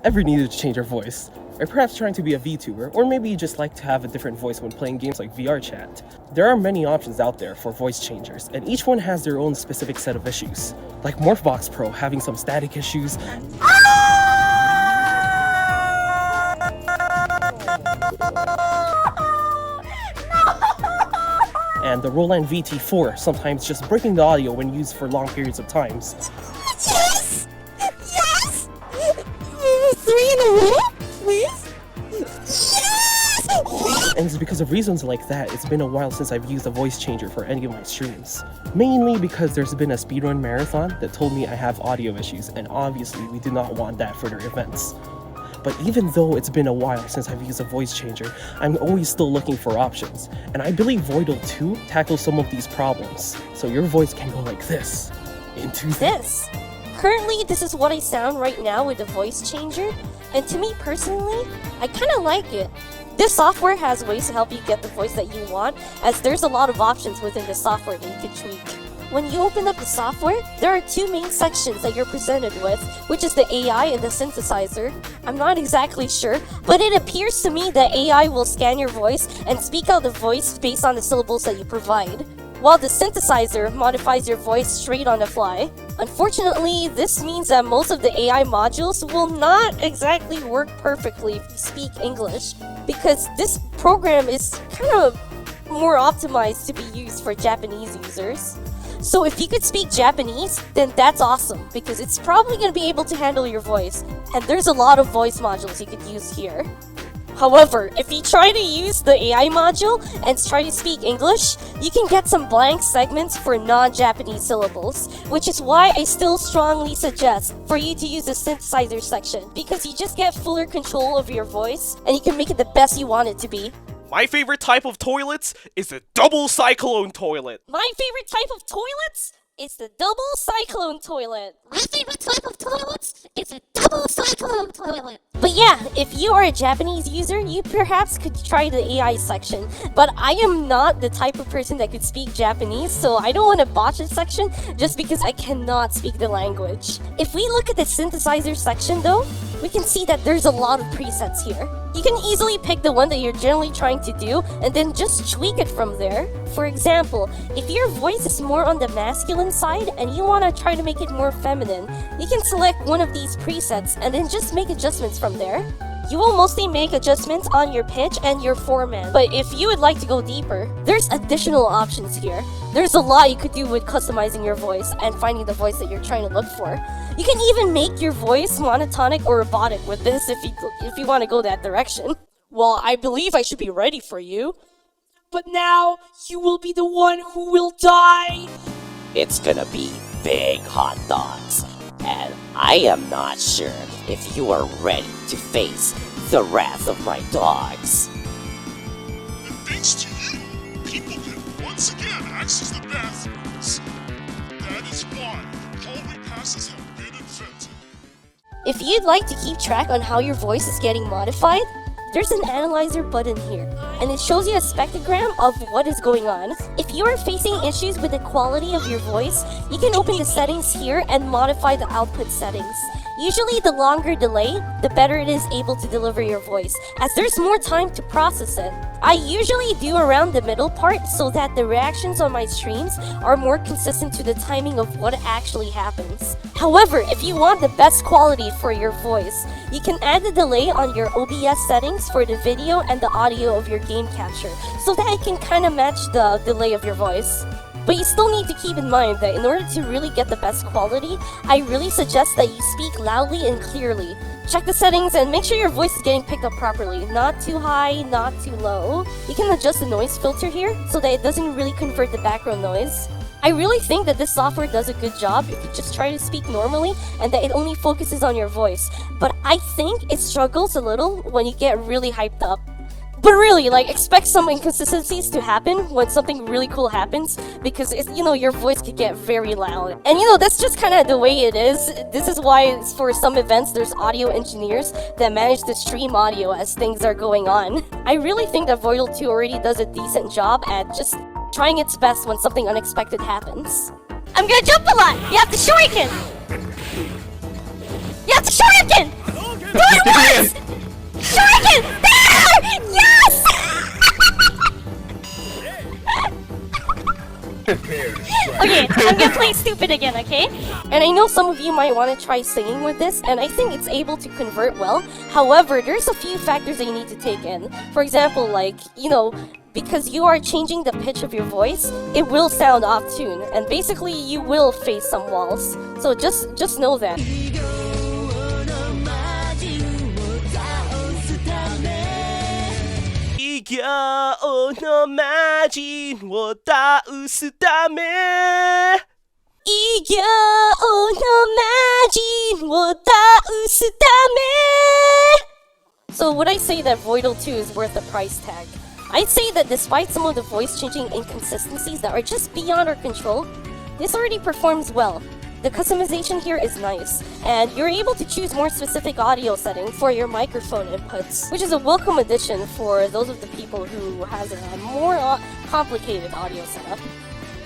ever needed to change your voice, or perhaps trying to be a VTuber, or maybe you just like to have a different voice when playing games like VRChat. There are many options out there for voice changers, and each one has their own specific set of issues, like Morphbox Pro having some static issues, and the Roland VT4 sometimes just breaking the audio when used for long periods of times. Yes! Yes! 3 in a row, please? Yes! And it's because of reasons like that, it's been a while since I've used a voice changer for any of my streams. Mainly because there's been a speedrun marathon that told me I have audio issues, and obviously we do not want that for their events. But even though it's been a while since I've used a voice changer, I'm always still looking for options, and I believe Voidol2 tackles some of these problems, so your voice can go like this, into this. Currently, this is what I sound right now with the voice changer, and to me personally, I kinda like it. This software has ways to help you get the voice that you want, as there's a lot of options within the software that you can tweak. When you open up the software, there are 2 main sections that you're presented with, which is the AI and the synthesizer. I'm not exactly sure, but it appears to me that AI will scan your voice and speak out the voice based on the syllables that you provide, while the synthesizer modifies your voice straight on the fly. Unfortunately, this means that most of the AI modules will not exactly work perfectly if you speak English, because this program is kind of more optimized to be used for Japanese users. So if you could speak Japanese, then that's awesome, because it's probably going to be able to handle your voice, and there's a lot of voice modules you could use here. However, if you try to use the AI module and try to speak English, you can get some blank segments for non-Japanese syllables, which is why I still strongly suggest for you to use the synthesizer section, because you just get fuller control over your voice, and you can make it the best you want it to be. My favorite type of toilets is the double cyclone toilet. My favorite type of toilets is the double cyclone toilet. My favorite type of toilets is a double cyclone toilet. But yeah, if you are a Japanese user, you perhaps could try the AI section. But I am not the type of person that could speak Japanese, so I don't want to botch this section just because I cannot speak the language. If we look at the synthesizer section though, we can see that there's a lot of presets here. You can easily pick the one that you're generally trying to do and then just tweak it from there. For example, if your voice is more on the masculine side and you want to try to make it more feminine, you can select one of these presets and then just make adjustments from there. You will mostly make adjustments on your pitch and your format, but if you would like to go deeper, there's additional options here. There's a lot you could do with customizing your voice and finding the voice that you're trying to look for. You can even make your voice monotonic or robotic with this if you want to go that direction. Well, I believe I should be ready for you. But now, you will be the one who will die. It's gonna be big hot dogs, and I am not sure if you are ready to face the wrath of my dogs. And thanks to you, people can once again access the bathrooms. That is why hallway passes have been invented. If you'd like to keep track on how your voice is getting modified, there's an analyzer button here, and it shows you a spectrogram of what is going on. If you are facing issues with the quality of your voice, you can open the settings here and modify the output settings. Usually the longer delay, the better it is able to deliver your voice, as there's more time to process it. I usually do around the middle part so that the reactions on my streams are more consistent to the timing of what actually happens. However, if you want the best quality for your voice, you can add the delay on your OBS settings for the video and the audio of your game capture, so that it can kind of match the delay of your voice. But you still need to keep in mind that in order to really get the best quality, I really suggest that you speak loudly and clearly. Check the settings and make sure your voice is getting picked up properly. Not too high, not too low. You can adjust the noise filter here so that it doesn't really convert the background noise. I really think that this software does a good job if you just try to speak normally and that it only focuses on your voice. But I think it struggles a little when you get really hyped up. But really, expect some inconsistencies to happen when something really cool happens, because your voice could get very loud. And that's just kind of the way it is. This is why for some events there's audio engineers that manage to stream audio as things are going on. I really think that Voidol2 already does a decent job at just trying its best when something unexpected happens. I'm gonna jump a lot! You have to shuriken! You have to shuriken! Do it! stupid again, okay? And I know some of you might want to try singing with this, and I think it's able to convert well. However, there's a few factors that you need to take in. For example, like, because you are changing the pitch of your voice, it will sound off tune, and basically you will face some walls. So just know that. So would I say that Voidol2 is worth the price tag? I'd say that despite some of the voice-changing inconsistencies that are just beyond our control, this already performs well. The customization here is nice, and you're able to choose more specific audio settings for your microphone inputs, which is a welcome addition for those of the people who has a more complicated audio setup.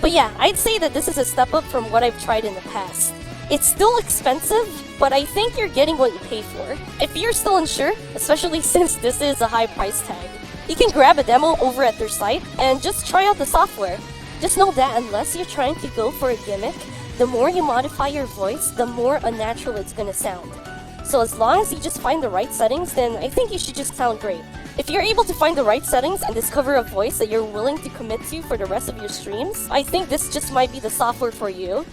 But yeah, I'd say that this is a step up from what I've tried in the past. It's still expensive, but I think you're getting what you pay for. If you're still unsure, especially since this is a high price tag, you can grab a demo over at their site and just try out the software. Just know that unless you're trying to go for a gimmick, the more you modify your voice, the more unnatural it's gonna sound. So as long as you just find the right settings, then I think you should just sound great. If you're able to find the right settings and discover a voice that you're willing to commit to for the rest of your streams, I think this just might be the software for you.